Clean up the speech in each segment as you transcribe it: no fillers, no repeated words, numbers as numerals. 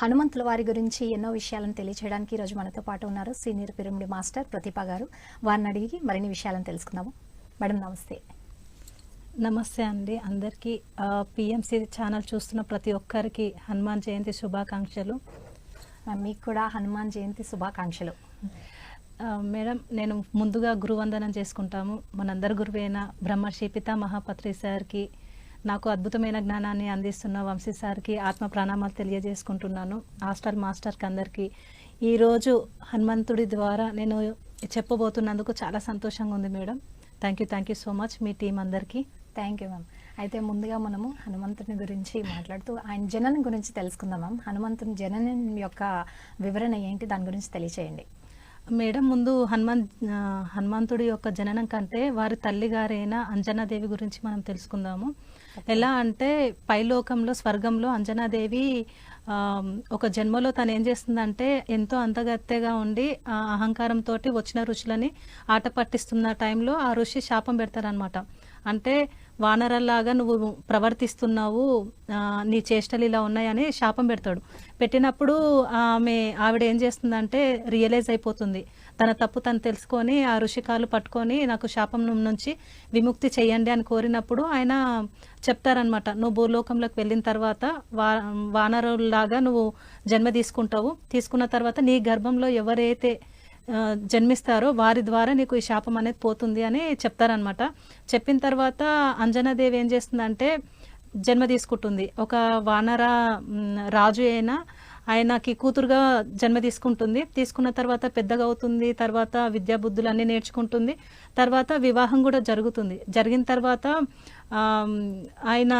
హనుమంతుల వారి గురించి ఎన్నో విషయాలను తెలియచేయడానికి ఈరోజు మనతో పాటు ఉన్నారు సీనియర్ పిరమిడ్ మాస్టర్ ప్రతిభ గారు. వారిని అడిగి మరిన్ని విషయాలను తెలుసుకుందాము. మేడం నమస్తే. నమస్తే అండి అందరికీ. పిఎంసి ఛానల్ చూస్తున్న ప్రతి ఒక్కరికి హనుమాన్ జయంతి శుభాకాంక్షలు. మీకు కూడా హనుమాన్ జయంతి శుభాకాంక్షలు. మేడం, నేను ముందుగా గురువందనం చేసుకుంటాము. మనందరి గురువైన బ్రహ్మర్షి పితామహపత్రి సార్కి, నాకు అద్భుతమైన జ్ఞానాన్ని అందిస్తున్న వంశీ సార్కి ఆత్మ ప్రణామాలు తెలియజేసుకుంటున్నాను. హాస్టల్ మాస్టర్కి అందరికీ ఈరోజు హనుమంతుడి ద్వారా నేను చెప్పబోతున్నందుకు చాలా సంతోషంగా ఉంది madam. Thank you so much మీ టీం అందరికీ. Thank you ma'am. అయితే ముందుగా మనము హనుమంతుని గురించి మాట్లాడుతూ ఆయన జననం గురించి తెలుసుకుందాం మ్యామ్. హనుమంతుని జననం యొక్క వివరణ ఏంటి, దాని గురించి తెలియచేయండి మేడం. ముందు హనుమంతుడి యొక్క జననం కంటే వారి తల్లిగారైన అంజనాదేవి గురించి మనం తెలుసుకుందాము. ఎలా అంటే పైలోకంలో స్వర్గంలో అంజనాదేవి ఒక జన్మలో తను ఏం చేస్తుందంటే ఎంతో అంతగత్తెగా ఉండి అహంకారంతో వచ్చిన ఋషులని ఆట పట్టిస్తున్న టైంలో ఆ ఋషి శాపం పెడతారనమాట. అంటే వానరల్లాగా నువ్వు ప్రవర్తిస్తున్నావు, నీ చేష్టలు ఇలా ఉన్నాయని శాపం పెడతాడు. పెట్టినప్పుడు ఆవిడ ఏం చేస్తుందంటే రియలైజ్ అయిపోతుంది. తన తప్పు తను తెలుసుకొని ఆ ఋషికాలు పట్టుకొని నాకు శాపం నుంచి విముక్తి చెయ్యండి అని కోరినప్పుడు ఆయన చెప్తారనమాట, నువ్వు భూలోకంలోకి వెళ్ళిన తర్వాత వానరుల్లాగా నువ్వు జన్మ తీసుకున్న తర్వాత నీ గర్భంలో ఎవరైతే జన్మిస్తారో వారి ద్వారా నీకు ఈ శాపం అనేది పోతుంది అని చెప్తారనమాట. చెప్పిన తర్వాత అంజనాదేవి ఏం చేస్తుందంటే జన్మ తీసుకుంటుంది. ఒక వానర రాజు అయినా ఆయనకి కూతురుగా జన్మ తీసుకున్న తర్వాత పెద్దగా అవుతుంది. తర్వాత విద్యాబుద్ధులు అన్నీ నేర్చుకుంటుంది. తర్వాత వివాహం కూడా జరిగిన తర్వాత ఆయన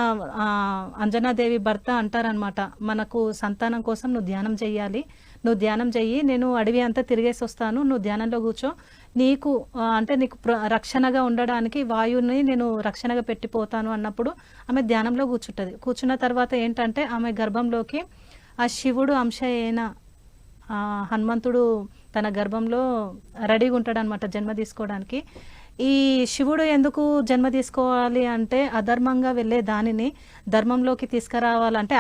అంజనాదేవి భర్త అంటారనమాట, మనకు సంతానం కోసం నువ్వు ధ్యానం చెయ్యి, నేను అడవి అంతా తిరిగేసి వస్తాను, నువ్వు ధ్యానంలో కూర్చో, నీకు రక్షణగా ఉండడానికి వాయువుని నేను రక్షణగా పెట్టిపోతాను అన్నప్పుడు ఆమె ధ్యానంలో కూర్చున్న తర్వాత ఏంటంటే ఆమె గర్భంలోకి ఆ శివుడు అంశ అయిన హనుమంతుడు తన గర్భంలో రెడీగా ఉంటాడనమాట జన్మ తీసుకోవడానికి. ఈ శివుడు ఎందుకు జన్మ తీసుకోవాలి అంటే అధర్మంగా వెళ్ళే దానిని ధర్మంలోకి తీసుకురావాలంటే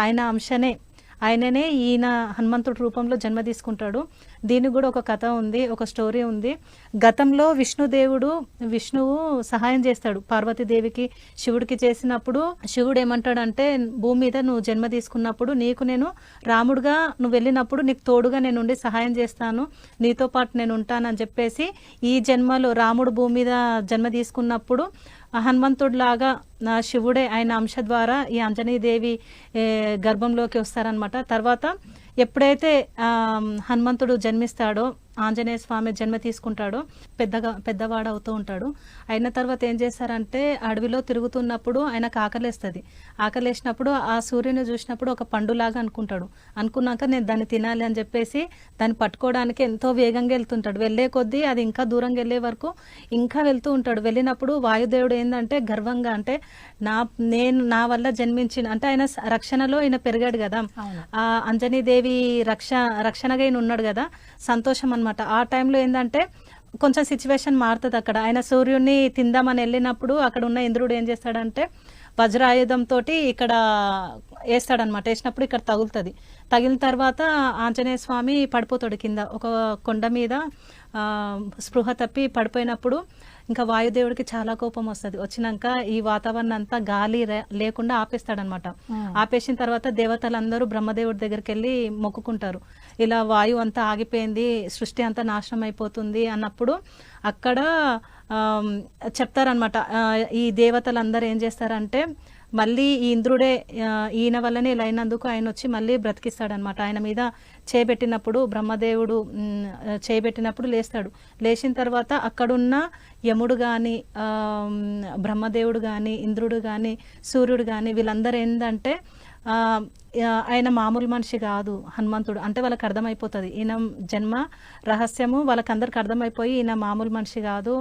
ఆయననే ఈయన హనుమంతుడి రూపంలో జన్మ తీసుకుంటాడు. దీనికి కూడా ఒక కథ ఉంది, ఒక స్టోరీ ఉంది. గతంలో విష్ణువు సహాయం చేస్తాడు పార్వతీదేవికి, శివుడికి చేసినప్పుడు శివుడు ఏమంటాడంటే, భూమి మీద నువ్వు జన్మ తీసుకున్నప్పుడు నీకు నేను రాముడుగా నువ్వు వెళ్ళినప్పుడు నీకు తోడుగా నేను ఉండి సహాయం చేస్తాను, నీతో పాటు నేను ఉంటానని చెప్పేసి ఈ జన్మలో రాముడు భూమి మీద జన్మ తీసుకున్నప్పుడు హనుమంతుడిలాగా శివుడే ఆయన అంశ ద్వారా ఈ అంజనీదేవి గర్భంలోకి వస్తారనమాట. తర్వాత ఎప్పుడైతే హనుమంతుడు జన్మిస్తాడో, ఆంజనేయ స్వామి జన్మ తీసుకుంటాడో, పెద్దవాడు అవుతూ ఉంటాడు. అయిన తర్వాత ఏం చేస్తారంటే అడవిలో తిరుగుతున్నప్పుడు ఆయనకు ఆకలేసినప్పుడు ఆ సూర్యుని చూసినప్పుడు ఒక పండులాగా అనుకున్నాక నేను దాన్ని తినాలి అని చెప్పేసి దాన్ని పట్టుకోవడానికి ఎంతో వేగంగా వెళ్తుంటాడు. వెళ్ళే కొద్దీ అది ఇంకా దూరంగా వెళ్ళే వరకు ఇంకా వెళ్తూ ఉంటాడు. వెళ్ళినప్పుడు వాయుదేవుడు ఏంటంటే గర్వంగా, అంటే నా వల్ల జన్మించిన, అంటే ఆయన రక్షణలో ఈయన పెరిగాడు కదా, ఆ అంజనీదేవి రక్షణగా ఈయన ఉన్నాడు కదా, సంతోషం అనమాట. ఆ టైంలో ఏంటంటే కొంచెం సిచ్యువేషన్ మారుతుంది. అక్కడ ఆయన సూర్యుడిని తిందామని వెళ్ళినప్పుడు అక్కడ ఉన్న ఇంద్రుడు ఏం చేస్తాడంటే వజ్రాయుధంతో ఇక్కడ వేస్తాడనమాట. వేసినప్పుడు ఇక్కడ తగిలిన తర్వాత ఆంజనేయ స్వామి పడిపోతాడు కింద ఒక కొండ మీద. స్పృహ తప్పి పడిపోయినప్పుడు ఇంకా వాయుదేవుడికి చాలా కోపం వచ్చినాక ఈ వాతావరణం అంతా గాలి లేకుండా ఆపేస్తాడనమాట. ఆపేసిన తర్వాత దేవతలందరూ బ్రహ్మదేవుడి దగ్గరికి వెళ్ళి మొక్కుకుంటారు, ఇలా వాయువు అంతా ఆగిపోయింది, సృష్టి అంతా నాశనం అయిపోతుంది అన్నప్పుడు అక్కడ చెప్తారనమాట. ఈ దేవతలందరూ ఏం చేస్తారంటే మళ్ళీ ఈ ఇంద్రుడే ఈయన వల్లనే ఇలా అయినందుకు ఆయన వచ్చి మళ్ళీ బ్రతికిస్తాడనమాట. ఆయన మీద చేయబెట్టినప్పుడు బ్రహ్మదేవుడు చేయబెట్టినప్పుడు లేచిన తర్వాత అక్కడున్న యముడు కానీ, బ్రహ్మదేవుడు కానీ, ఇంద్రుడు కానీ, సూర్యుడు కానీ వీళ్ళందరూ ఏంటంటే ఆయన మామూలు మనిషి కాదు హనుమంతుడు. అంటే వాళ్ళకి అర్థమైపోతుంది ఈయన జన్మ రహస్యము, వాళ్ళకందరికి అర్థమైపోయి ఈయన మామూలు మనిషి కాదు,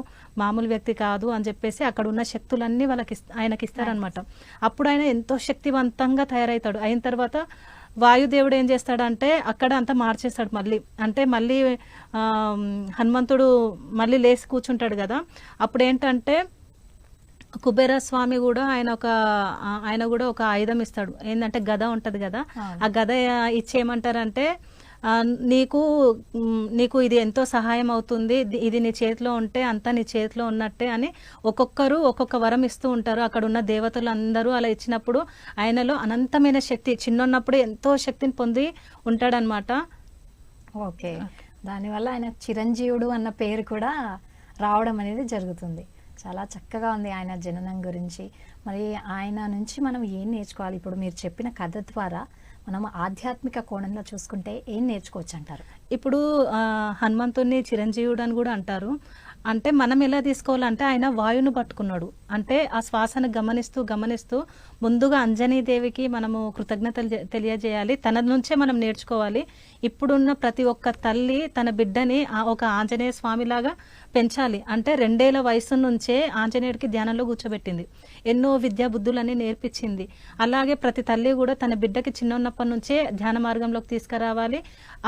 మామూలు వ్యక్తి కాదు అని చెప్పేసి అక్కడ ఉన్న శక్తులన్నీ ఆయనకి ఇస్తారనమాట. అప్పుడు ఆయన ఎంతో శక్తివంతంగా తయారవుతాడు. అయిన తర్వాత వాయుదేవుడు ఏం చేస్తాడంటే అక్కడ అంతా మార్చేస్తాడు మళ్ళీ హనుమంతుడు మళ్ళీ లేచి కూర్చుంటాడు కదా. అప్పుడు ఏంటంటే కుబేర స్వామి కూడా ఆయన కూడా ఒక ఆయుధం ఇస్తాడు, ఏంటంటే గద ఉంటది కదా, ఆ గద ఇచ్చేయమంటారంటే నీకు ఇది ఎంతో సహాయం అవుతుంది, ఇది నీ చేతిలో ఉంటే అంతా నీ చేతిలో ఉన్నట్టే అని ఒక్కొక్కరు ఒక్కొక్క వరం ఇస్తూ ఉంటారు. అక్కడ ఉన్న దేవతలు అందరూ అలా ఇచ్చినప్పుడు ఆయనలో అనంతమైన శక్తి, చిన్నప్పుడు ఎంతో శక్తిని పొంది ఉంటాడనమాట. ఓకే, దానివల్ల ఆయన చిరంజీవుడు అన్న పేరు కూడా రావడం అనేది జరుగుతుంది. చాలా చక్కగా ఉంది ఆయన జననం గురించి. మరి ఆయన నుంచి మనం ఏం నేర్చుకోవాలి? ఇప్పుడు మీరు చెప్పిన కథ ద్వారా మనం ఆధ్యాత్మిక కోణంలో చూసుకుంటే ఏం నేర్చుకోవచ్చు అంటారు? ఇప్పుడు హనుమంతుడిని చిరంజీవుడు అని కూడా అంటారు. అంటే మనం ఎలా తీసుకోవాలంటే ఆయన వాయువును పట్టుకున్నాడు, అంటే ఆ శ్వాసను గమనిస్తూ గమనిస్తూ ముందుగా అంజనీదేవికి మనము కృతజ్ఞతలు తెలియజేయాలి, తన నుంచే మనం నేర్చుకోవాలి. ఇప్పుడున్న ప్రతి ఒక్క తల్లి తన బిడ్డని ఒక ఆంజనేయ స్వామిలాగా పెంచాలి. అంటే 2 ఏళ్ల వయసు నుంచే ఆంజనేయుడికి ధ్యానంలో కూర్చోబెట్టింది, ఎన్నో విద్యా బుద్ధులని నేర్పించింది. అలాగే ప్రతి తల్లి కూడా తన బిడ్డకి చిన్నప్పటి నుంచే ధ్యాన మార్గంలోకి తీసుకురావాలి.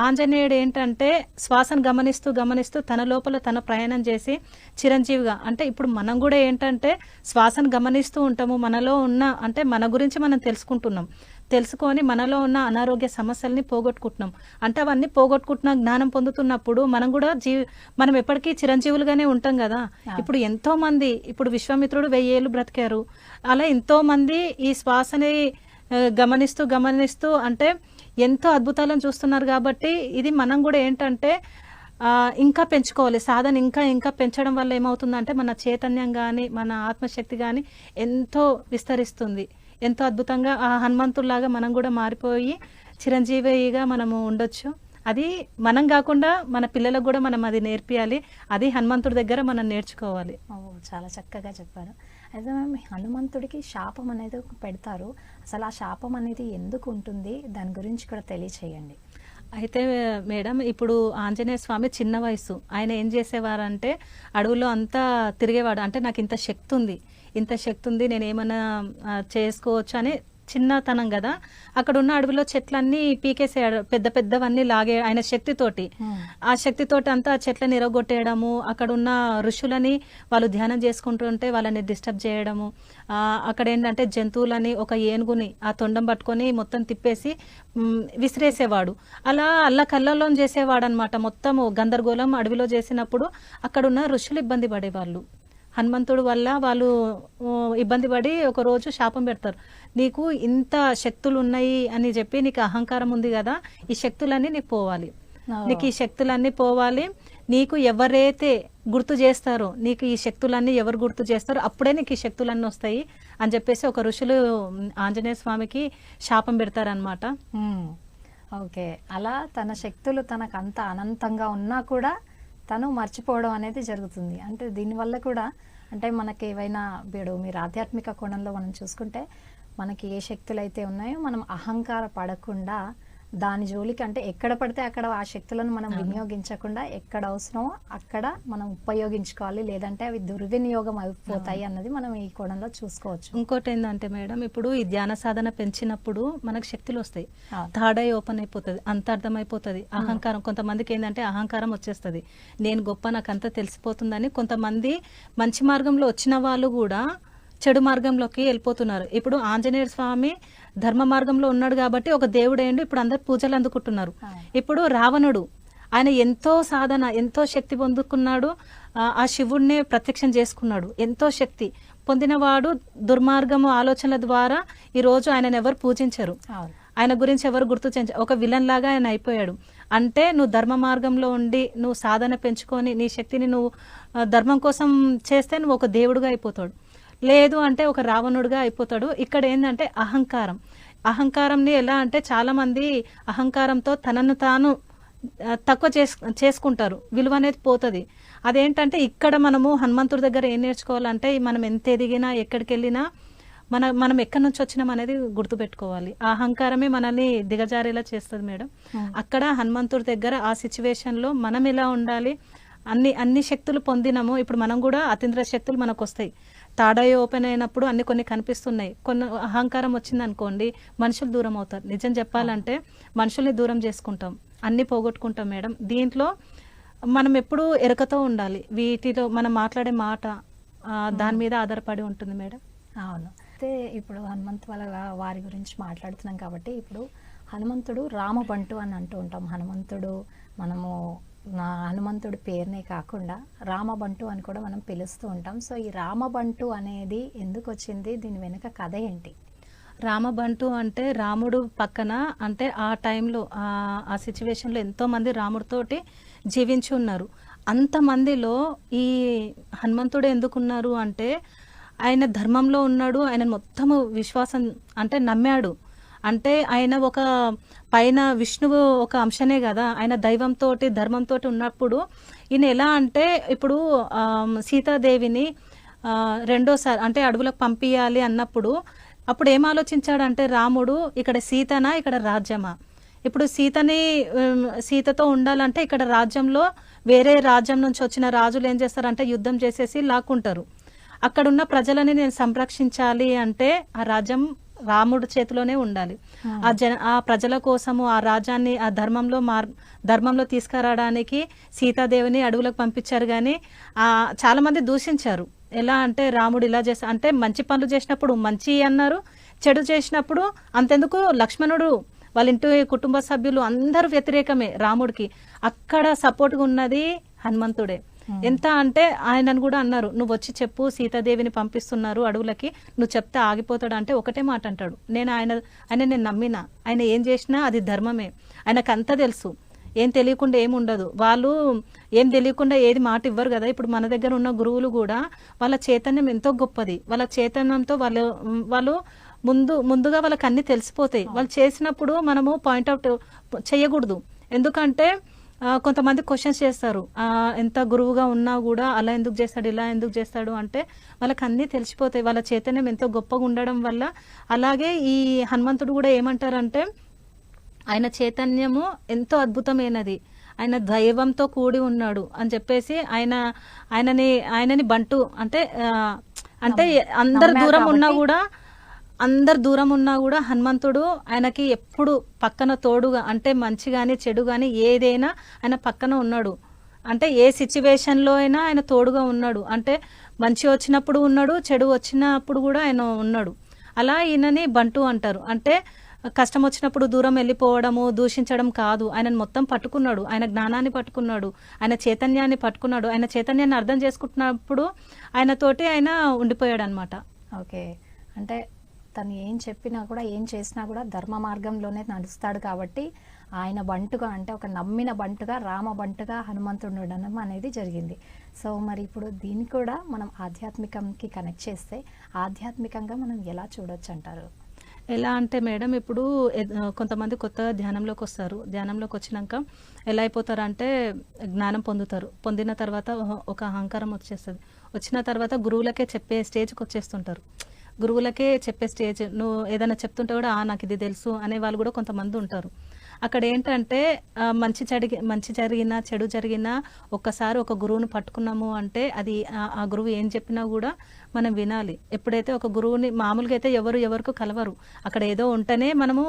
ఆంజనేయుడు ఏంటంటే శ్వాసను గమనిస్తూ గమనిస్తూ తన లోపల తన ప్రయాణం చేసి చిరంజీవిగా, అంటే ఇప్పుడు మనం కూడా ఏంటంటే శ్వాసను గమనిస్తూ ఉంటాము, మనలో ఉన్న అంటే మన గురించి మనం తెలుసుకొని మనలో ఉన్న అనారోగ్య సమస్యల్ని పోగొట్టుకుంటున్నాం. అంటే అవన్నీ పోగొట్టుకుంటున్న జ్ఞానం పొందుతున్నప్పుడు మనం ఎప్పటికీ చిరంజీవులుగానే ఉంటాం కదా. ఇప్పుడు ఎంతో మంది, ఇప్పుడు విశ్వామిత్రుడు 1000 ఏళ్ళు బ్రతికారు, అలా ఎంతో మంది ఈ శ్వాసని గమనిస్తూ అంటే ఎంతో అద్భుతాలను చూస్తున్నారు. కాబట్టి ఇది మనం కూడా ఏంటంటే ఇంకా పెంచుకోవాలి, సాధన ఇంకా పెంచడం వల్ల ఏమవుతుందంటే మన చైతన్యం కానీ మన ఆత్మశక్తి కానీ ఎంతో విస్తరిస్తుంది. ఎంతో అద్భుతంగా ఆ హనుమంతుల్లాగా మనం కూడా మారిపోయి చిరంజీవిగా మనము ఉండొచ్చు. అది మనం కాకుండా మన పిల్లలకు కూడా మనం అది నేర్పియాలి, అది హనుమంతుడి దగ్గర మనం నేర్చుకోవాలి. చాలా చక్కగా చెప్పారు. అయితే మ్యామ్, హనుమంతుడికి శాపం అనేది పెడతారు, అసలు ఆ శాపం అనేది ఎందుకు ఉంటుంది, దాని గురించి కూడా తెలియచేయండి. అయితే మేడం, ఇప్పుడు ఆంజనేయ స్వామి చిన్న వయసు, ఆయన ఏం చేసేవారంటే అడవులో అంతా తిరిగేవాడు. అంటే నాకు ఇంత శక్తి ఉంది నేను ఏమన్నా చేసుకోవచ్చు అని చిన్నతనం కదా, అక్కడ ఉన్న అడవిలో చెట్లన్నీ పీకేసేయాడు, పెద్దవన్నీ లాగే ఆయన శక్తితోటి. ఆ శక్తితోటి అంతా చెట్లని ఇరగొట్టేయడము, అక్కడ ఉన్న ఋషులని వాళ్ళు ధ్యానం చేసుకుంటుంటే వాళ్ళని డిస్టర్బ్ చేయడము, అక్కడ ఏంటంటే జంతువులని, ఒక ఏనుగుని ఆ తొండం పట్టుకొని మొత్తం తిప్పేసి విసిరేసేవాడు. అలా అల్లకల్లలో చేసేవాడు అనమాట. మొత్తము గందరగోళం అడవిలో చేసినప్పుడు అక్కడ ఉన్న ఋషులు ఇబ్బంది పడేవాళ్ళు. హనుమంతుడు వల్ల వాళ్ళు ఇబ్బంది పడి ఒక రోజు శాపం పెడతారు, నీకు ఇంత శక్తులు ఉన్నాయి అని చెప్పి, నీకు అహంకారం ఉంది కదా, ఈ శక్తులన్నీ నీకు పోవాలి, నీకు ఈ శక్తులన్నీ పోవాలి, నీకు ఎవరైతే గుర్తు చేస్తారో, నీకు ఈ శక్తులన్నీ ఎవరు గుర్తు చేస్తారో అప్పుడే నీకు ఈ శక్తులన్నీ వస్తాయి అని చెప్పేసి ఒక ఋషులు ఆంజనేయ స్వామికి శాపం పెడతారనమాట. ఓకే, అలా తన శక్తులు తనకు అంత అనంతంగా ఉన్నా కూడా తను మర్చిపోవడం అనేది జరుగుతుంది. అంటే దీనివల్ల కూడా అంటే మనకి ఏవైనా మీరు ఆధ్యాత్మిక కోణంలో మనం చూసుకుంటే మనకి ఏ శక్తులు అయితే ఉన్నాయో మనం అహంకార పడకుండా దాని జోలికి, అంటే ఎక్కడ పడితే అక్కడ ఆ శక్తులను మనం వినియోగించకుండా ఎక్కడ అవసరమో అక్కడ మనం ఉపయోగించుకోవాలి, లేదంటే అవి దుర్వినియోగం అయిపోతాయి అన్నది మనం ఈ కోణంలో చూసుకోవచ్చు. ఇంకోటి ఏంటంటే మేడం, ఇప్పుడు ఈ ధ్యాన సాధన పెంచినప్పుడు మనకు శక్తులు వస్తాయి, థర్డ్ ఐ ఓపెన్ అయిపోతుంది, అంతర్థం అయిపోతుంది. అహంకారం, కొంతమందికి ఏంటంటే అహంకారం వచ్చేస్తుంది, నేను గొప్ప, నాకు అంతా తెలిసిపోతుందని. కొంతమంది మంచి మార్గంలో వచ్చిన వాళ్ళు కూడా చెడు మార్గంలోకి వెళ్ళిపోతున్నారు. ఇప్పుడు ఆంజనేయ స్వామి ధర్మ మార్గంలో ఉన్నాడు కాబట్టి ఒక దేవుడు అయ్యిండు, ఇప్పుడు అందరు పూజలు అందుకుంటున్నారు. ఇప్పుడు రావణుడు, ఆయన ఎంతో సాధన, ఎంతో శక్తి పొందుకున్నాడు, ఆ శివుడినే ప్రత్యక్షం చేసుకున్నాడు, ఎంతో శక్తి పొందినవాడు దుర్మార్గము ఆలోచనల ద్వారా ఈరోజు ఆయనను ఎవరు పూజించరు, ఆయన గురించి ఎవరు గుర్తు చేయించారు, ఒక విలన్ లాగా ఆయన అయిపోయాడు. అంటే నువ్వు ధర్మ మార్గంలో ఉండి నువ్వు సాధన పెంచుకొని నీ శక్తిని నువ్వు ధర్మం కోసం చేస్తే నువ్వు ఒక దేవుడుగా అయిపోతాడు, లేదు అంటే ఒక రావణుడిగా అయిపోతాడు. ఇక్కడ ఏంటంటే అహంకారంని ఎలా అంటే చాలా మంది అహంకారంతో తనను తాను తక్కువ చేసుకుంటారు, విలువ అనేది పోతుంది. అదేంటంటే ఇక్కడ మనము హనుమంతుడి దగ్గర ఏం నేర్చుకోవాలంటే, మనం ఎంత ఎదిగినా ఎక్కడికి వెళ్ళినా మనం ఎక్కడి నుంచి వచ్చినాం అనేది గుర్తుపెట్టుకోవాలి. ఆ అహంకారమే మనల్ని దిగజారేలా చేస్తుంది మేడం. అక్కడ హనుమంతుడి దగ్గర ఆ సిచ్యువేషన్లో మనం ఎలా ఉండాలి, అన్ని శక్తులు పొందినాము. ఇప్పుడు మనం కూడా అతీంద్ర శక్తులు మనకు వస్తాయి, తాడై ఓపెన్ అయినప్పుడు కొన్ని కనిపిస్తున్నాయి. కొన్ని అహంకారం వచ్చింది అనుకోండి, మనుషులు దూరం అవుతారు. నిజం చెప్పాలంటే మనుషుల్ని దూరం చేసుకుంటాం, అన్ని పోగొట్టుకుంటాం మేడం. దీంట్లో మనం ఎప్పుడూ ఎరుకతో ఉండాలి. వీటిలో మనం మాట్లాడే మాట దాని మీద ఆధారపడి ఉంటుంది మేడం. అవును. అయితే ఇప్పుడు హనుమంత్ వాళ్ళ వారి గురించి మాట్లాడుతున్నాం కాబట్టి ఇప్పుడు హనుమంతుడు రామబంటు అని అంటూ ఉంటాం. హనుమంతుడు మనము హనుమంతుడి పేరునే కాకుండా రామబంటు అని కూడా మనం పిలుస్తూ ఉంటాం. సో ఈ రామబంటు అనేది ఎందుకు వచ్చింది, దీని వెనుక కథ ఏంటి? రామబంటు అంటే రాముడు పక్కన, అంటే ఆ టైంలో ఆ సిచ్యువేషన్లో ఎంతోమంది రాముడితోటి జీవించి ఉన్నారు. అంతమందిలో ఈ హనుమంతుడు ఎందుకున్నారు అంటే ఆయన ధర్మంలో ఉన్నాడు, ఆయన మొత్తము విశ్వాసం అంటే నమ్మాడు. అంటే ఆయన ఒక పైన విష్ణువు ఒక అంశనే కదా, ఆయన దైవంతో ధర్మంతో ఉన్నప్పుడు ఈయన ఎలా అంటే ఇప్పుడు సీతాదేవిని రెండోసారి అంటే అడవులకు పంపించాలి అన్నప్పుడు అప్పుడు ఏం ఆలోచించాడంటే రాముడు, ఇక్కడ సీతనా ఇక్కడ రాజ్యమా? ఇప్పుడు సీతతో ఉండాలంటే ఇక్కడ రాజ్యంలో వేరే రాజ్యం నుంచి వచ్చిన రాజులు ఏం చేస్తారంటే యుద్ధం చేసేసి లాక్కుంటారు. అక్కడున్న ప్రజలని నేను సంరక్షించాలి అంటే ఆ రాజ్యం రాముడి చేతిలోనే ఉండాలి. ఆ ప్రజల కోసము ఆ రాజ్యాన్ని ఆ ధర్మంలో తీసుకురావడానికి సీతాదేవిని అడవులకు పంపించారు. కానీ చాలా మంది దూషించారు. ఎలా అంటే రాముడు ఇలా చేస్తా అంటే మంచి పనులు చేసినప్పుడు మంచి అన్నారు, చెడు చేసినప్పుడు అంతెందుకు లక్ష్మణుడు వాళ్ళ ఇంటి కుటుంబ సభ్యులు అందరూ వ్యతిరేకమే రాముడికి. అక్కడ సపోర్ట్గా ఉన్నది హనుమంతుడే. ఎంత అంటే ఆయనను కూడా అన్నారు, నువ్వు వచ్చి చెప్పు సీతాదేవిని పంపిస్తున్నారు అడవులకి, నువ్వు చెప్తే ఆగిపోతాడు అంటే ఒకటే మాట అంటాడు, నేను నమ్మిన, ఆయన ఏం చేసినా అది ధర్మమే, ఆయనకు అంతా తెలుసు, ఏం తెలియకుండా ఏమి ఉండదు. వాళ్ళు ఏం తెలియకుండా ఏది మాట ఇవ్వరు కదా. ఇప్పుడు మన దగ్గర ఉన్న గురువులు కూడా వాళ్ళ చైతన్యం ఎంతో గొప్పది. వాళ్ళ చైతన్యంతో వాళ్ళు ముందుగా వాళ్ళకి అన్ని తెలిసిపోతాయి. వాళ్ళు చేసినప్పుడు మనము పాయింట్అవుట్ చేయకూడదు. ఎందుకంటే కొంతమంది క్వశ్చన్స్ చేస్తారు, ఎంత గురువుగా ఉన్నా కూడా అలా ఎందుకు చేస్తాడు ఇలా ఎందుకు చేస్తాడు అంటే వాళ్ళకి అన్నీ తెలిసిపోతాయి. వాళ్ళ చైతన్యం ఎంతో గొప్పగా ఉండడం వల్ల. అలాగే ఈ హనుమంతుడు కూడా ఏమంటారంటే ఆయన చైతన్యము ఎంతో అద్భుతమైనది, ఆయన దైవంతో కూడి ఉన్నాడు అని చెప్పేసి ఆయనని బంటు అంటే అందరు దూరం ఉన్నా కూడా హనుమంతుడు ఆయనకి ఎప్పుడు పక్కన తోడుగా, అంటే మంచి కానీ చెడు కానీ ఏదైనా ఆయన పక్కన ఉన్నాడు. అంటే ఏ సిచ్యువేషన్లో అయినా ఆయన తోడుగా ఉన్నాడు. అంటే మంచి వచ్చినప్పుడు ఉన్నాడు, చెడు వచ్చినప్పుడు కూడా ఆయన ఉన్నాడు. అలా ఈయనని బంటు అంటారు. అంటే కష్టం వచ్చినప్పుడు దూరం వెళ్ళిపోవడము, దూషించడం కాదు. ఆయనను మొత్తం పట్టుకున్నాడు, ఆయన జ్ఞానాన్ని పట్టుకున్నాడు, ఆయన చైతన్యాన్ని పట్టుకున్నాడు. ఆయన చైతన్యాన్ని అర్థం చేసుకుంటున్నప్పుడు ఆయనతోటి ఆయన ఉండిపోయాడు అనమాట. ఓకే, అంటే తను ఏం చెప్పినా కూడా ఏం చేసినా కూడా ధర్మ మార్గంలోనే నడుస్తాడు కాబట్టి ఆయన బంటుగా, అంటే ఒక నమ్మిన బంటుగా, రామ బంటుగా హనుమంతుడు ఉండడం అనేది జరిగింది. సో మరి ఇప్పుడు దీన్ని కూడా మనం ఆధ్యాత్మికంకి కనెక్ట్ చేస్తే ఆధ్యాత్మికంగా మనం ఎలా చూడొచ్చు అంటారు? ఎలా అంటే మేడం, ఇప్పుడు కొంతమంది కొత్తగా ధ్యానంలోకి వస్తారు. ధ్యానంలోకి వచ్చినాక ఎలా అయిపోతారంటే జ్ఞానం పొందుతారు. పొందిన తర్వాత ఒక అహంకారం వచ్చేస్తుంది. వచ్చిన తర్వాత గురువులకే చెప్పే స్టేజ్కి వచ్చేస్తుంటారు. గురువులకే చెప్పే స్టేజ్, నువ్వు ఏదైనా చెప్తుంటే కూడా నాకు ఇది తెలుసు అనే వాళ్ళు కూడా కొంతమంది ఉంటారు. అక్కడ ఏంటంటే మంచి జరిగినా చెడు జరిగినా ఒక్కసారి ఒక గురువుని పట్టుకున్నాము అంటే అది ఆ గురువు ఏం చెప్పినా కూడా మనం వినాలి. ఎప్పుడైతే ఒక గురువుని మామూలుగా అయితే ఎవరికి కలవరు, అక్కడ ఏదో ఉంటేనే మనము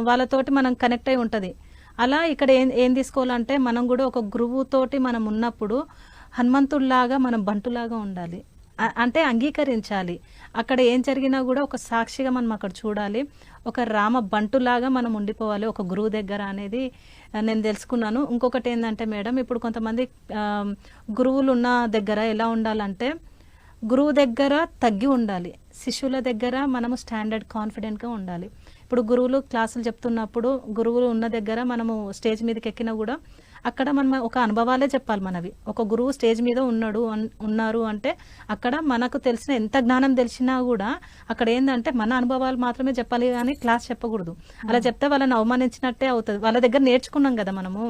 వాళ్ళతోటి మనం కనెక్ట్ అయి ఉంటుంది. అలా ఇక్కడ ఏం తీసుకోవాలంటే మనం కూడా ఒక గురువుతోటి మనం ఉన్నప్పుడు హనుమంతుడిలాగా మనం బంటులాగా ఉండాలి. అంటే అంగీకరించాలి. అక్కడ ఏం జరిగినా కూడా ఒక సాక్షిగా మనం అక్కడ చూడాలి. ఒక రామ బంటులాగా మనం ఉండిపోవాలి ఒక గురువు దగ్గర అనేది నేను తెలుసుకున్నాను. ఇంకొకటి ఏంటంటే మేడం, ఇప్పుడు కొంతమంది గురువులు ఉన్న దగ్గర ఎలా ఉండాలంటే గురువు దగ్గర తగ్గి ఉండాలి, శిష్యుల దగ్గర మనము స్టాండర్డ్ కాన్ఫిడెంట్గా ఉండాలి. ఇప్పుడు గురువులు క్లాసులు చెప్తున్నప్పుడు గురువులు ఉన్న దగ్గర మనము స్టేజ్ మీదకి ఎక్కినా కూడా అక్కడ మనం ఒక అనుభవాలే చెప్పాలి మనవి. ఒక గురువు స్టేజ్ మీద ఉన్నారు అంటే అక్కడ మనకు తెలిసిన ఎంత జ్ఞానం తెలిసినా కూడా అక్కడ ఏంటంటే మన అనుభవాలు మాత్రమే చెప్పాలి, కానీ క్లాస్ చెప్పకూడదు. అలా చెప్తే వాళ్ళని అవమానించినట్టే అవుతుంది. వాళ్ళ దగ్గర నేర్చుకున్నాం కదా మనము.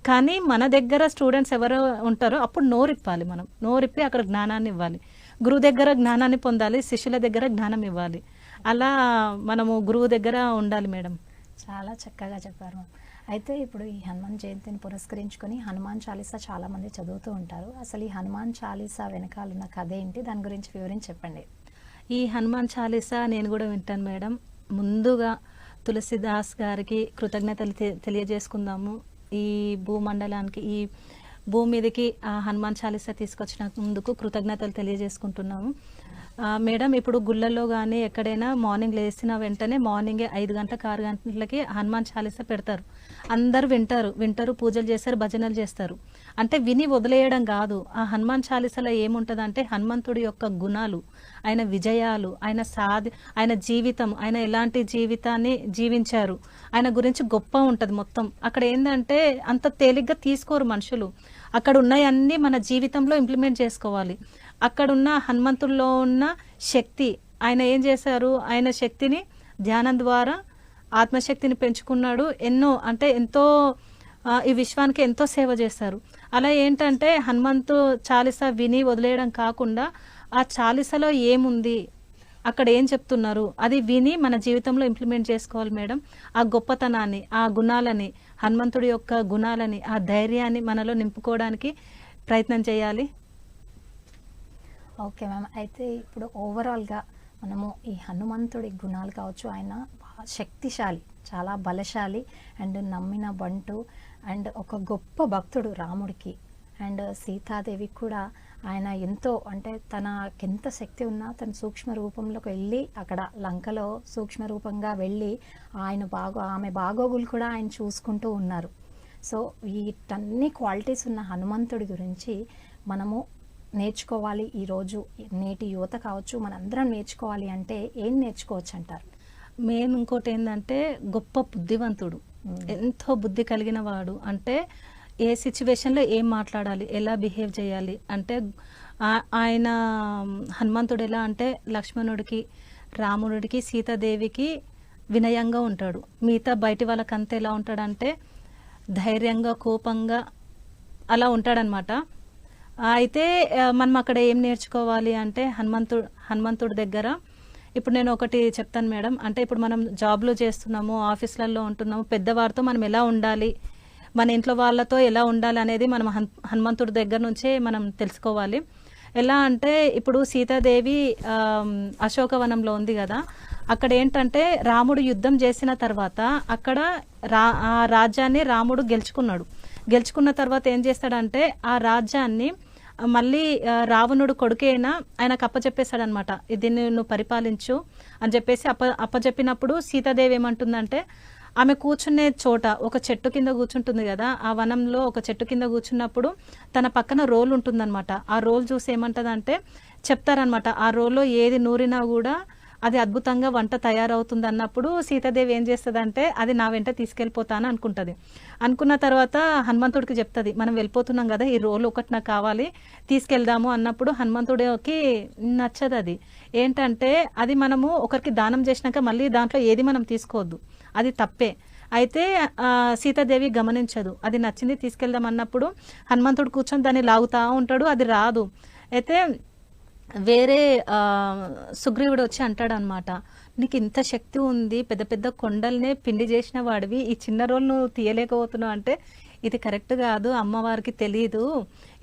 కానీ మన దగ్గర స్టూడెంట్స్ ఎవరు ఉంటారో అప్పుడు నోరిప్పాలి. మనం నోరిప్పి అక్కడ జ్ఞానాన్ని ఇవ్వాలి. గురువు దగ్గర జ్ఞానాన్ని పొందాలి, శిష్యుల దగ్గర జ్ఞానం ఇవ్వాలి. అలా మనము గురువు దగ్గర ఉండాలి మేడం. చాలా చక్కగా చెప్పారు. అయితే ఇప్పుడు ఈ హనుమాన్ జయంతిని పురస్కరించుకొని హనుమాన్ చాలీసా చాలా మంది చదువుతూ ఉంటారు. అసలు ఈ హనుమాన్ చాలీసా వెనకాలన్న కథ ఏంటి, దాని గురించి వివరించి చెప్పండి. ఈ హనుమాన్ చాలీసా నేను కూడా వింటాను మేడం. ముందుగా తులసిదాస్ గారికి కృతజ్ఞతలు తెలియజేసుకుందాము. ఈ భూమండలానికి, ఈ భూమి మీదకి ఆ హనుమాన్ చాలీసా తీసుకొచ్చినందుకు కృతజ్ఞతలు తెలియజేసుకుంటున్నాము. మేడం, ఇప్పుడు గుళ్ళల్లో కానీ ఎక్కడైనా మార్నింగ్ లేచిన వెంటనే మార్నింగే 5 గంటలకు 6 గంటలకి హనుమాన్ చాలీసా పెడతారు. అందరు వింటారు, పూజలు చేస్తారు, భజనలు చేస్తారు. అంటే విని వదిలేయడం కాదు. ఆ హనుమాన్ చాలీసాలో ఏముంటుందంటే హనుమంతుడి యొక్క గుణాలు, ఆయన విజయాలు, ఆయన జీవితం, ఆయన ఎలాంటి జీవితాన్ని జీవించారు, ఆయన గురించి గొప్ప ఉంటుంది మొత్తం. అక్కడ ఏంటంటే అంత తేలిగ్గా తీసుకోరు మనుషులు. అక్కడ ఉన్నాయన్నీ మన జీవితంలో ఇంప్లిమెంట్ చేసుకోవాలి. అక్కడున్న హనుమంతుల్లో ఉన్న శక్తి, ఆయన ఏం చేశారు, ఆయన శక్తిని ధ్యానం ద్వారా ఆత్మశక్తిని పెంచుకున్నాడు. ఎంతో ఈ విశ్వానికి ఎంతో సేవ చేశారు. అలా ఏంటంటే హనుమంతు చాలీసా విని వదిలేయడం కాకుండా ఆ చాలీసాలో ఏముంది, అక్కడ ఏం చెప్తున్నారు, అది విని మన జీవితంలో ఇంప్లిమెంట్ చేసుకోవాలి మేడం. ఆ గొప్పతనాన్ని, ఆ గుణాలని, హనుమంతుడి యొక్క గుణాలని, ఆ ధైర్యాన్ని మనలో నింపుకోవడానికి ప్రయత్నం చేయాలి. Okay ma'am. అయితే ఇప్పుడు ఓవరాల్గా మనము ఈ హనుమంతుడి గుణాలు కావచ్చు, ఆయన శక్తిశాలి, చాలా బలశాలి అండ్ నమ్మిన బంటు అండ్ ఒక గొప్ప భక్తుడు రాముడికి అండ్ సీతాదేవికి కూడా. ఆయన ఎంతో అంటే తనకెంత శక్తి ఉన్నా తన సూక్ష్మ రూపంలోకి వెళ్ళి అక్కడ లంకలో సూక్ష్మ రూపంగా వెళ్ళి ఆమె బాగోగులు కూడా ఆయన చూసుకుంటూ ఉన్నారు. సో వీటన్ని క్వాలిటీస్ ఉన్న హనుమంతుడి గురించి మనము నేర్చుకోవాలి. ఈరోజు నేటి యువత కావచ్చు, మనందరం నేర్చుకోవాలి అంటే ఏం నేర్చుకోవచ్చు అంటారు? మేము ఇంకోటి ఏంటంటే గొప్ప బుద్ధివంతుడు, ఎంతో బుద్ధి కలిగిన వాడు. అంటే ఏ సిచ్యువేషన్లో ఏం మాట్లాడాలి, ఎలా బిహేవ్ చేయాలి అంటే ఆయన హనుమంతుడు ఎలా అంటే లక్ష్మణుడికి, రాముడికి, సీతాదేవికి వినయంగా ఉంటాడు. మిగతా బయటి వాళ్ళకంతా ఎలా ఉంటాడంటే ధైర్యంగా, కోపంగా అలా ఉంటాడనమాట. అయితే మనం అక్కడ ఏం నేర్చుకోవాలి అంటే హనుమంతుడి దగ్గర ఇప్పుడు నేను ఒకటి చెప్తాను మేడం. అంటే ఇప్పుడు మనం జాబ్లు చేస్తున్నాము, ఆఫీసులలో ఉంటున్నాము, పెద్దవారితో మనం ఎలా ఉండాలి, మన ఇంట్లో వాళ్ళతో ఎలా ఉండాలి అనేది మనం హనుమంతుడి దగ్గర నుంచే మనం తెలుసుకోవాలి. ఎలా అంటే ఇప్పుడు సీతాదేవి అశోకవనంలో ఉంది కదా, అక్కడ ఏంటంటే రాముడు యుద్ధం చేసిన తర్వాత అక్కడ ఆ రాజ్యాన్ని రాముడు గెలుచుకున్న తర్వాత ఏం చేస్తాడంటే ఆ రాజ్యాన్ని మళ్ళీ రావణుడు కొడుకైనా ఆయనకు అప్పచెప్పేశాడనమాట. దీన్ని నువ్వు పరిపాలించు అని చెప్పేసి అప్పచెప్పినప్పుడు సీతాదేవి ఏమంటుందంటే ఆమె కూర్చునే చోట ఒక చెట్టు కింద కూర్చుంటుంది కదా, ఆ వనంలో ఒక చెట్టు కింద కూర్చున్నప్పుడు తన పక్కన రోల్ ఉంటుందన్నమాట. ఆ రోల్ చూసి ఏమంటదంటే చెప్తారనమాట, ఆ రోల్లో ఏది నూరినా కూడా అది అద్భుతంగా వంట తయారవుతుంది అన్నప్పుడు సీతాదేవి ఏం చేస్తుందంటే అది నా వెంట తీసుకెళ్ళిపోతాను అనుకుంటుంది. అనుకున్న తర్వాత హనుమంతుడికి చెప్తుంది, మనం వెళ్ళిపోతున్నాం కదా, ఈ రోల్ ఒకటి నాకు కావాలి, తీసుకెళ్దాము అన్నప్పుడు హనుమంతుడికి నచ్చదు. అది ఏంటంటే అది మనము ఒకరికి దానం చేసినాక మళ్ళీ దాంట్లో ఏది మనం తీసుకోవద్దు, అది తప్పే. అయితే సీతాదేవి గమనించదు, అది నచ్చింది తీసుకెళ్దాం అన్నప్పుడు హనుమంతుడు కూర్చొని దాన్ని లాగుతూ ఉంటాడు, అది రాదు. అయితే వేరే సుగ్రీవుడు వచ్చి అంటాడు అనమాట, నీకు ఇంత శక్తి ఉంది, పెద్ద పెద్ద కొండల్నే పిండి చేసిన వాడివి, ఈ చిన్న రోల్ నువ్వు తీయలేకపోతున్నావు అంటే ఇది కరెక్ట్ కాదు, అమ్మవారికి తెలియదు,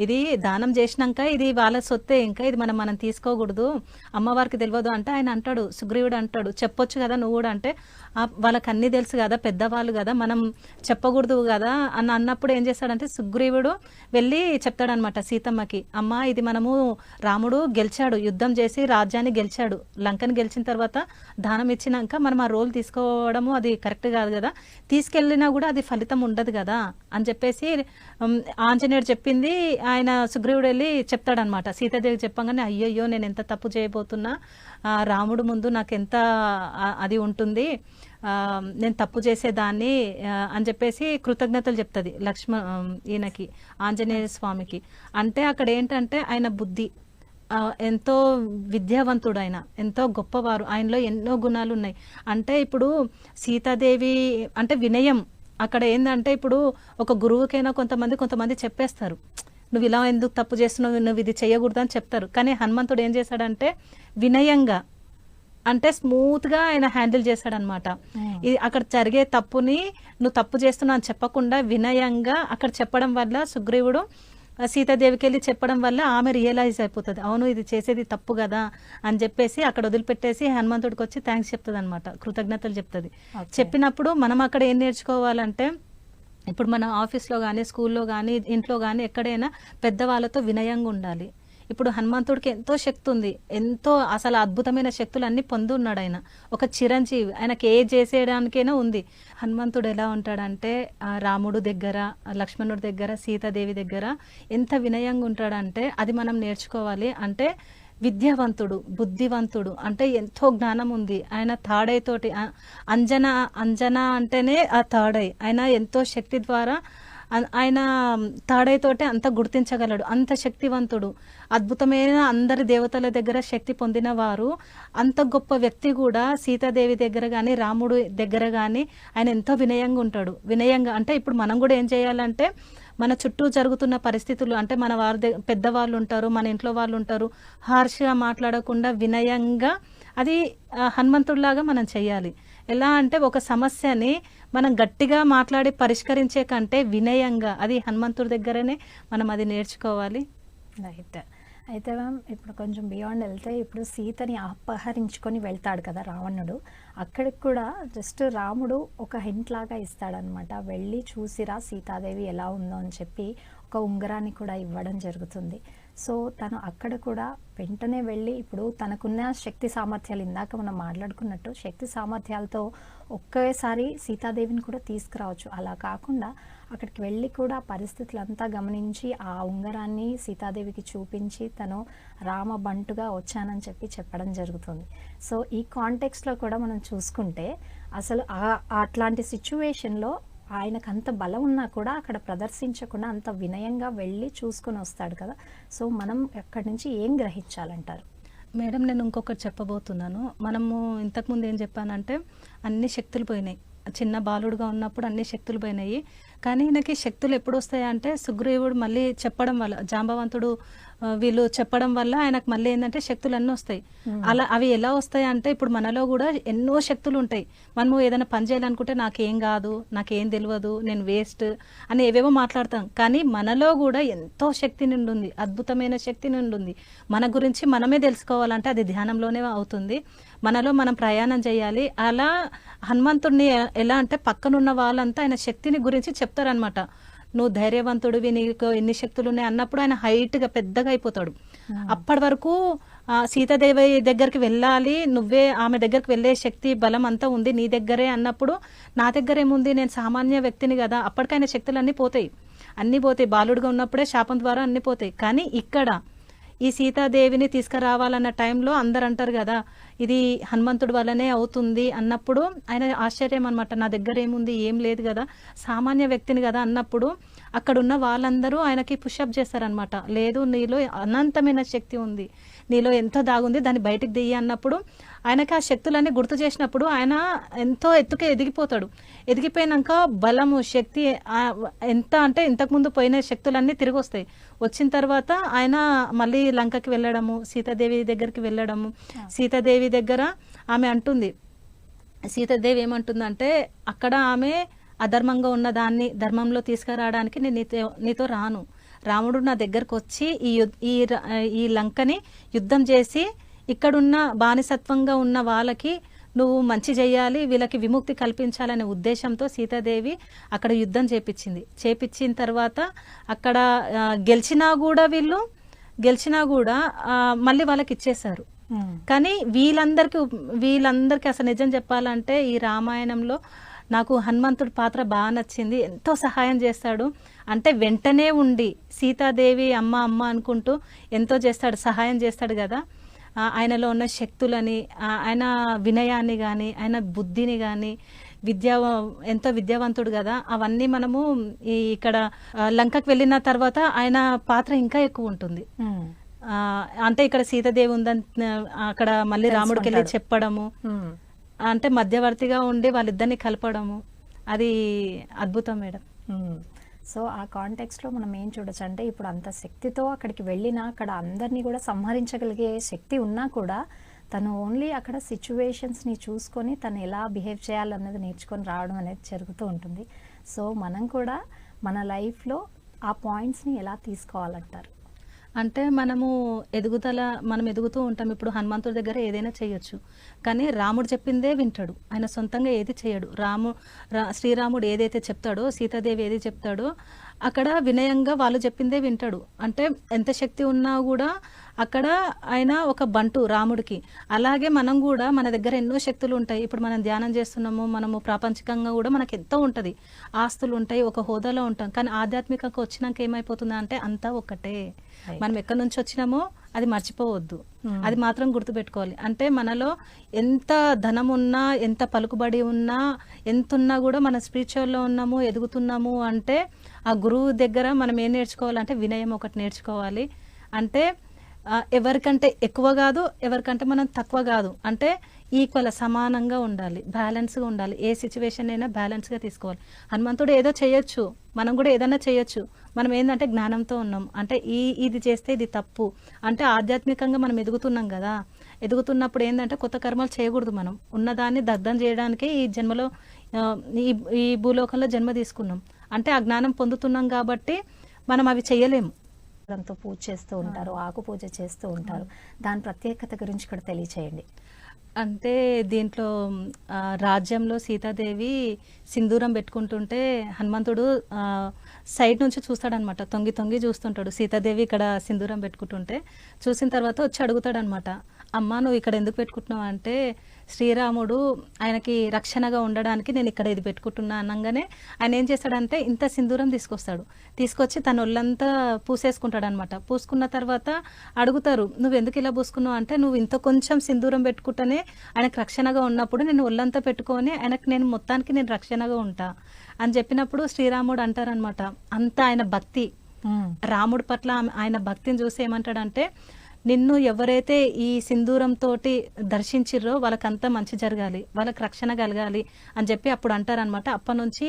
ఇది దానం చేసినాక ఇది వాళ్ళ సొత్తే, ఇంకా ఇది మనం తీసుకోకూడదు, అమ్మవారికి తెలియదు అంటే ఆయన అంటాడు, సుగ్రీవుడు అంటాడు, చెప్పొచ్చు కదా నువ్వు కూడా అంటే వాళ్ళకి అన్నీ తెలుసు కదా, పెద్దవాళ్ళు కదా, మనం చెప్పకూడదు కదా అన్నప్పుడు ఏం చేస్తాడంటే సుగ్రీవుడు వెళ్ళి చెప్తాడనమాట సీతమ్మకి, అమ్మ ఇది మనము రాముడు గెలిచాడు, యుద్ధం చేసి రాజ్యాన్ని గెలిచాడు, లంకని గెలిచిన తర్వాత దానం ఇచ్చినాక మనం ఆ రోల్ తీసుకోవడము అది కరెక్ట్ కాదు కదా, తీసుకెళ్ళినా కూడా అది ఫలితం ఉండదు కదా అని చెప్పేసి ఆంజనేయుడు చెప్పింది ఆయన సుగ్రీవుడు వెళ్ళి చెప్తాడనమాట. సీతాదేవి చెప్పగానే అయ్యయ్యో నేను ఎంత తప్పు చేయబోతున్నా, రాముడు ముందు నాకు ఎంత అది ఉంటుంది, నేను తప్పు చేసేదాన్ని అని చెప్పేసి కృతజ్ఞతలు చెప్తుంది ఈయనకి ఆంజనేయ స్వామికి. అంటే అక్కడ ఏంటంటే ఆయన బుద్ధి, ఎంతో విద్యావంతుడు, ఆయన ఎంతో గొప్పవారు, ఆయనలో ఎన్నో గుణాలు ఉన్నాయి. అంటే ఇప్పుడు సీతాదేవి అంటే వినయం. అక్కడ ఏంటంటే ఇప్పుడు ఒక గురువుకైనా కొంతమంది చెప్పేస్తారు, నువ్వు ఇలా ఎందుకు తప్పు చేస్తున్నావు, నువ్వు ఇది చేయకూడదు అని చెప్తారు. కానీ హనుమంతుడు ఏం చేశాడంటే వినయంగా, అంటే స్మూత్గా ఆయన హ్యాండిల్ చేశాడనమాట. ఇది అక్కడ జరిగే తప్పుని నువ్వు తప్పు చేస్తున్నావు అని చెప్పకుండా వినయంగా అక్కడ చెప్పడం వల్ల సుగ్రీవుడు సీతాదేవికి వెళ్ళి చెప్పడం వల్ల ఆమె రియలైజ్ అయిపోతుంది, అవును ఇది చేసేది తప్పు కదా అని చెప్పేసి అక్కడ వదిలిపెట్టేసి హనుమంతుడికి వచ్చి థ్యాంక్స్ చెప్తుంది అనమాట, కృతజ్ఞతలు చెప్తుంది. చెప్పినప్పుడు మనం అక్కడ ఏం నేర్చుకోవాలంటే ఇప్పుడు మన ఆఫీస్లో కానీ, స్కూల్లో కానీ, ఇంట్లో కానీ ఎక్కడైనా పెద్దవాళ్ళతో వినయంగా ఉండాలి. ఇప్పుడు హనుమంతుడికి ఎంతో శక్తి ఉంది, ఎంతో అసలు అద్భుతమైన శక్తులు అన్ని పొంది ఉన్నాడు ఆయన. ఒక చిరంజీవి, ఆయనకి ఏ చేసేయడానికైనా ఉంది. హనుమంతుడు ఎలా ఉంటాడంటే రాముడు దగ్గర, లక్ష్మణుడి దగ్గర, సీతాదేవి దగ్గర ఎంత వినయంగా ఉంటాడంటే అది మనం నేర్చుకోవాలి. అంటే విద్యావంతుడు, బుద్ధివంతుడు, అంటే ఎంతో జ్ఞానం ఉంది ఆయన. తాడైతోటి అంజన అంటేనే ఆ తాడై, ఆయన ఎంతో శక్తి ద్వారా ఆయన తాడైతోటి అంత గుర్తించగలడు, అంత శక్తివంతుడు, అద్భుతమైన అందరి దేవతల దగ్గర శక్తి పొందిన వారు. అంత గొప్ప వ్యక్తి కూడా సీతాదేవి దగ్గర కానీ, రాముడు దగ్గర కానీ ఆయన ఎంతో వినయంగా ఉంటాడు. వినయంగా అంటే ఇప్పుడు మనం కూడా ఏం చేయాలంటే మన చుట్టూ జరుగుతున్న పరిస్థితులు, అంటే మన వారి పెద్దవాళ్ళు ఉంటారు, మన ఇంట్లో వాళ్ళు ఉంటారు, హార్ష్గా మాట్లాడకుండా వినయంగా, అది హనుమంతుడిలాగా మనం చెయ్యాలి. ఎలా అంటే ఒక సమస్యని మనం గట్టిగా మాట్లాడి పరిష్కరించే కంటే వినయంగా, అది హనుమంతుడి దగ్గరనే మనం అది నేర్చుకోవాలి. రైట్. అయితే మ్యామ్ ఇప్పుడు కొంచెం బియాండ్ వెళ్తే, ఇప్పుడు సీతని అపహరించుకొని వెళ్తాడు కదా రావణుడు, అక్కడికి కూడా జస్ట్ రాముడు ఒక హింట్ లాగా ఇస్తాడనమాట. వెళ్ళి చూసిరా సీతాదేవి ఎలా ఉందో అని చెప్పి ఒక ఉంగరాన్ని కూడా ఇవ్వడం జరుగుతుంది. సో తను అక్కడ కూడా వెంటనే వెళ్ళి, ఇప్పుడు తనకున్న శక్తి సామర్థ్యాలు, ఇందాక మనం మాట్లాడుకున్నట్టు శక్తి సామర్థ్యాలతో ఒకేసారి సీతాదేవిని కూడా తీసుకురావచ్చు. అలా కాకుండా అక్కడికి వెళ్ళి కూడా పరిస్థితులంతా గమనించి ఆ ఉంగరాన్ని సీతాదేవికి చూపించి తను రామ బంటుగా వచ్చానని చెప్పడం జరుగుతుంది. సో ఈ కాంటెక్స్ట్లో కూడా మనం చూసుకుంటే అసలు అట్లాంటి సిచ్యువేషన్లో ఆయనకు అంత బలం ఉన్నా కూడా అక్కడ ప్రదర్శించకుండా అంత వినయంగా వెళ్ళి చూసుకొని వస్తాడు కదా. సో మనం అక్కడి నుంచి ఏం గ్రహించాలంటారు? మేడం, నేను ఇంకొకటి చెప్పబోతున్నాను. మనము ఇంతకుముందు ఏం చెప్పానంటే అన్ని శక్తులు పోయినాయి. చిన్న బాలుడుగా ఉన్నప్పుడు అన్ని శక్తులు పోయినాయి. కానీ ఈయనకి శక్తులు ఎప్పుడు వస్తాయంటే సుగ్రీవుడు మళ్ళీ చెప్పడం వల్ల, జాంబవంతుడు వీళ్ళు చెప్పడం వల్ల ఆయనకు మళ్ళీ ఏంటంటే శక్తులు అన్నీ వస్తాయి. అలా అవి ఎలా వస్తాయి అంటే, ఇప్పుడు మనలో కూడా ఎన్నో శక్తులు ఉంటాయి. మనము ఏదైనా పని చేయాలనుకుంటే నాకేం కాదు, నాకేం తెలియదు, నేను వేస్ట్ అని ఏవేవో మాట్లాడతాం. కానీ మనలో కూడా ఎంతో శక్తి నిండుంది, అద్భుతమైన శక్తి నిండుంది. మన గురించి మనమే తెలుసుకోవాలంటే అది ధ్యానంలోనే అవుతుంది. మనలో మనం ప్రయాణం చేయాలి. అలా హనుమంతుడిని ఎలా అంటే పక్కనున్న వాళ్ళంతా ఆయన శక్తిని గురించి చెప్తారనమాట. నువ్వు ధైర్యవంతుడివి, నీకు ఎన్ని శక్తులు ఉన్నాయి అన్నప్పుడు ఆయన హైట్గా పెద్దగా అయిపోతాడు. అప్పటి వరకు సీతాదేవి దగ్గరికి వెళ్ళాలి, నువ్వే ఆమె దగ్గరికి వెళ్ళే శక్తి బలం అంతా ఉంది నీ దగ్గరే అన్నప్పుడు, నా దగ్గర ఏముంది, నేను సామాన్య వ్యక్తిని కదా, అప్పటికైనా శక్తులు అన్నీ పోతాయి. అన్నీ పోతాయి. బాలుడుగా ఉన్నప్పుడే శాపం ద్వారా అన్నీ పోతాయి. కానీ ఇక్కడ ఈ సీతాదేవిని తీసుకురావాలన్న టైంలో అందరు అంటారు కదా, ఇది హనుమంతుడి వల్లనే అవుతుంది అన్నప్పుడు ఆయన ఆశ్చర్యం అనమాట. నా దగ్గర ఏముంది, ఏం లేదు కదా, సామాన్య వ్యక్తిని కదా అన్నప్పుడు అక్కడున్న వాళ్ళందరూ ఆయనకి పుషప్ చేస్తారనమాట. లేదు, నీలో అనంతమైన శక్తి ఉంది, నీలో ఎంతో దాగుంది, దాన్ని బయటికి దియ్యి అన్నప్పుడు ఆయనకి ఆ శక్తులన్నీ గుర్తు చేసినప్పుడు ఆయన ఎంతో ఎత్తుకే ఎదిగిపోతాడు. ఎదిగిపోయినాక బలము, శక్తి ఎంత అంటే ఇంతకుముందు పోయిన శక్తులన్నీ తిరిగి వస్తాయి. వచ్చిన తర్వాత ఆయన మళ్ళీ లంకకి వెళ్ళడము, సీతాదేవి దగ్గరికి వెళ్ళడము. సీతాదేవి దగ్గర ఆమె అంటుంది, సీతాదేవి ఏమంటుందంటే, అక్కడ ఆమె అధర్మంగా ఉన్న దాన్ని ధర్మంలో తీసుకురావడానికి నేను నీతో రాను. రాముడు నా దగ్గరకు వచ్చి ఈ లంకని యుద్ధం చేసి ఇక్కడున్న బానిసత్వంగా ఉన్న వాళ్ళకి నువ్వు మంచి చేయాలి, వీళ్ళకి విముక్తి కల్పించాలనే ఉద్దేశంతో సీతాదేవి అక్కడ యుద్ధం చేపించిన తర్వాత అక్కడ గెలిచినా కూడా మళ్ళీ వాళ్ళకి ఇచ్చేశారు. కానీ వీళ్ళందరికీ అసలు నిజం చెప్పాలంటే ఈ రామాయణంలో నాకు హనుమంతుడి పాత్ర బాగా నచ్చింది. ఎంతో సహాయం చేస్తాడు. అంటే వెంటనే ఉండి సీతాదేవి అమ్మ అనుకుంటూ ఎంతో చేస్తాడు, సహాయం చేస్తాడు కదా. ఆయనలో ఉన్న శక్తులని, ఆయన వినయాన్ని కానీ, ఆయన బుద్ధిని కానీ, ఎంతో విద్యావంతుడు కదా, అవన్నీ మనము ఇక్కడ లంకకు వెళ్ళిన తర్వాత ఆయన పాత్ర ఇంకా ఎక్కువ ఉంటుంది. అంటే ఇక్కడ సీతాదేవి ఉందని అక్కడ మళ్ళీ రాముడికి వెళ్ళి చెప్పడము, అంటే మధ్యవర్తిగా ఉండి వాళ్ళిద్దరిని కలపడము, అది అద్భుతం మేడం. సో ఆ కాంటెక్స్ట్లో మనం ఏం చూడొచ్చు అంటే, ఇప్పుడు అంత శక్తితో అక్కడికి వెళ్ళినా అక్కడ అందరినీ కూడా సంహరించగలిగే శక్తి ఉన్నా కూడా తను ఓన్లీ అక్కడ సిచ్యువేషన్స్ని చూసుకొని తను ఎలా బిహేవ్ చేయాలన్నది నేర్చుకొని రావడం అనేది జరుగుతూ ఉంటుంది. సో మనం కూడా మన లైఫ్లో ఆ పాయింట్స్ని ఎలా తీసుకోవాలంటారు? అంటే మనం ఎదుగుతూ ఉంటాం. ఇప్పుడు హనుమంతుడి దగ్గర ఏదైనా చేయొచ్చు. కానీ రాముడు చెప్పిందే వింటాడు. ఆయన సొంతంగా ఏది చేయడు. శ్రీరాముడు ఏదైతే చెప్తాడో, సీతాదేవి ఏది చెప్తాడో అక్కడ వినయంగా వాళ్ళు చెప్పిందే వింటాడు. అంటే ఎంత శక్తి ఉన్నా కూడా అక్కడ ఆయన ఒక బంటు రాముడికి. అలాగే మనం కూడా మన దగ్గర ఎన్నో శక్తులు ఉంటాయి. ఇప్పుడు మనం ధ్యానం చేస్తున్నాము, మనము ప్రాపంచికంగా కూడా మనకి ఎంతో ఉంటుంది, ఆస్తులు ఉంటాయి, ఒక హోదాలో ఉంటాం. కానీ ఆధ్యాత్మికంగా వచ్చినాక ఏమైపోతుంది అంటే అంతా ఒకటే. మనం ఎక్కడి నుంచి వచ్చినామో అది మర్చిపోవద్దు, అది మాత్రం గుర్తుపెట్టుకోవాలి. అంటే మనలో ఎంత ధనం ఉన్నా, ఎంత పలుకుబడి ఉన్నా, ఎంత ఉన్నా కూడా మన స్పిరిచువల్లో ఉన్నాము, ఎదుగుతున్నాము అంటే ఆ గురువు దగ్గర మనం ఏం నేర్చుకోవాలంటే వినయం ఒకటి నేర్చుకోవాలి. అంటే ఎవరికంటే ఎక్కువ కాదు, ఎవరికంటే మనం తక్కువ కాదు, అంటే ఈక్వల్ సమానంగా ఉండాలి, బ్యాలెన్స్గా ఉండాలి. ఏ సిచ్యువేషన్ అయినా బ్యాలెన్స్గా తీసుకోవాలి. హనుమంతుడు ఏదో చేయొచ్చు, మనం కూడా ఏదైనా చేయొచ్చు. మనం ఏంటంటే జ్ఞానంతో ఉన్నాం. అంటే ఇది చేస్తే ఇది తప్పు అంటే ఆధ్యాత్మికంగా మనం ఎదుగుతున్నాం కదా. ఎదుగుతున్నప్పుడు ఏంటంటే కొత్త కర్మలు చేయకూడదు. మనం ఉన్నదాన్ని దగ్ధం చేయడానికే ఈ జన్మలో ఈ భూలోకంలో జన్మ తీసుకున్నాం. అంటే ఆ జ్ఞానం పొందుతున్నాం కాబట్టి మనం అవి చేయలేము. దాంతో పూజ చేస్తూ ఉంటారు, ఆకు పూజ చేస్తూ ఉంటారు. దాని ప్రత్యేకత గురించి కూడా తెలియచేయండి. అంటే దీంట్లో రాజ్యంలో సీతాదేవి సింధూరం పెట్టుకుంటుంటే హనుమంతుడు సైడ్ నుంచి చూస్తాడనమాట, తొంగి తొంగి చూస్తుంటాడు. సీతాదేవి ఇక్కడ సింధూరం పెట్టుకుంటుంటే చూసిన తర్వాత వచ్చి అడుగుతాడనమాట, అమ్మ నువ్వు ఇక్కడ ఎందుకు పెట్టుకుంటున్నావు అంటే, శ్రీరాముడు ఆయనకి రక్షణగా ఉండడానికి నేను ఇక్కడ ఇది పెట్టుకుంటున్నా అనగానే ఆయన ఏం చేస్తాడంటే ఇంత సింధూరం తీసుకొచ్చి తన ఒళ్ళంతా పూసేసుకుంటాడు అనమాట. పూసుకున్న తర్వాత అడుగుతారు, నువ్వు ఎందుకు ఇలా పూసుకున్నావు అంటే, నువ్వు ఇంత కొంచెం సింధూరం పెట్టుకుంటేనే ఆయనకు రక్షణగా ఉన్నప్పుడు నేను ఒళ్ళంతా పెట్టుకొని ఆయనకు మొత్తానికి నేను రక్షణగా ఉంటా అని చెప్పినప్పుడు శ్రీరాముడు అంటారనమాట, అంత ఆయన భక్తి, రాముడి పట్ల ఆయన భక్తిని చూసి ఏమంటాడంటే, నిన్ను ఎవరైతే ఈ సింధూరంతో దర్శించిర్రో వాళ్ళకంతా మంచి జరగాలి, వాళ్ళకి రక్షణ కలగాలి అని చెప్పి అప్పుడు అంటారనమాట. అప్పటి నుంచి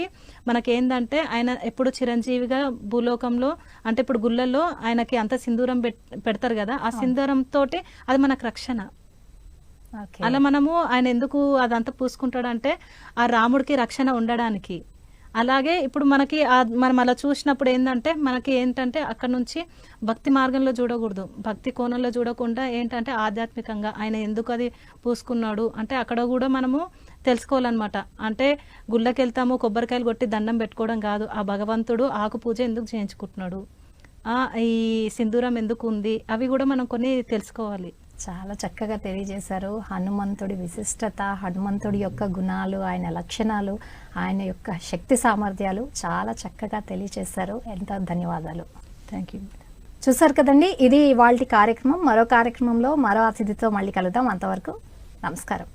మనకేందంటే ఆయన ఎప్పుడు చిరంజీవిగా భూలోకంలో, అంటే ఇప్పుడు గుళ్ళల్లో ఆయనకి అంత సింధూరం పెడతారు కదా, ఆ సింధూరంతో అది మనకు రక్షణ. అలా మనము ఆయన ఎందుకు అదంతా పూసుకుంటాడంటే ఆ రాముడికి రక్షణ ఉండడానికి. అలాగే ఇప్పుడు మనం అలా చూసినప్పుడు ఏంటంటే అక్కడ నుంచి భక్తి మార్గంలో చూడకూడదు, భక్తి కోణంలో చూడకుండా ఏంటంటే ఆధ్యాత్మికంగా ఆయన ఎందుకు అది పూసుకున్నాడు అంటే అక్కడ కూడా మనము తెలుసుకోవాలన్నమాట. అంటే గుళ్ళకి వెళ్తాము, కొబ్బరికాయలు కొట్టి దండం పెట్టుకోవడం కాదు, ఆ భగవంతుడు ఆకు పూజ ఎందుకు చేయించుకుంటున్నాడు, ఈ సింధూరం ఎందుకు ఉంది, అవి కూడా మనం కొన్ని తెలుసుకోవాలి. చాలా చక్కగా తెలియజేశారు. హనుమంతుడి విశిష్టత, హనుమంతుడి యొక్క గుణాలు, ఆయన లక్షణాలు, ఆయన యొక్క శక్తి సామర్థ్యాలు చాలా చక్కగా తెలియజేశారు. ఎంతో ధన్యవాదాలు. Thank you. చూసారు కదండి, ఇది ఇవాల్టి కార్యక్రమం. మరో కార్యక్రమంలో మరో అతిథితో మళ్ళీ కలుద్దాం. అంతవరకు నమస్కారం.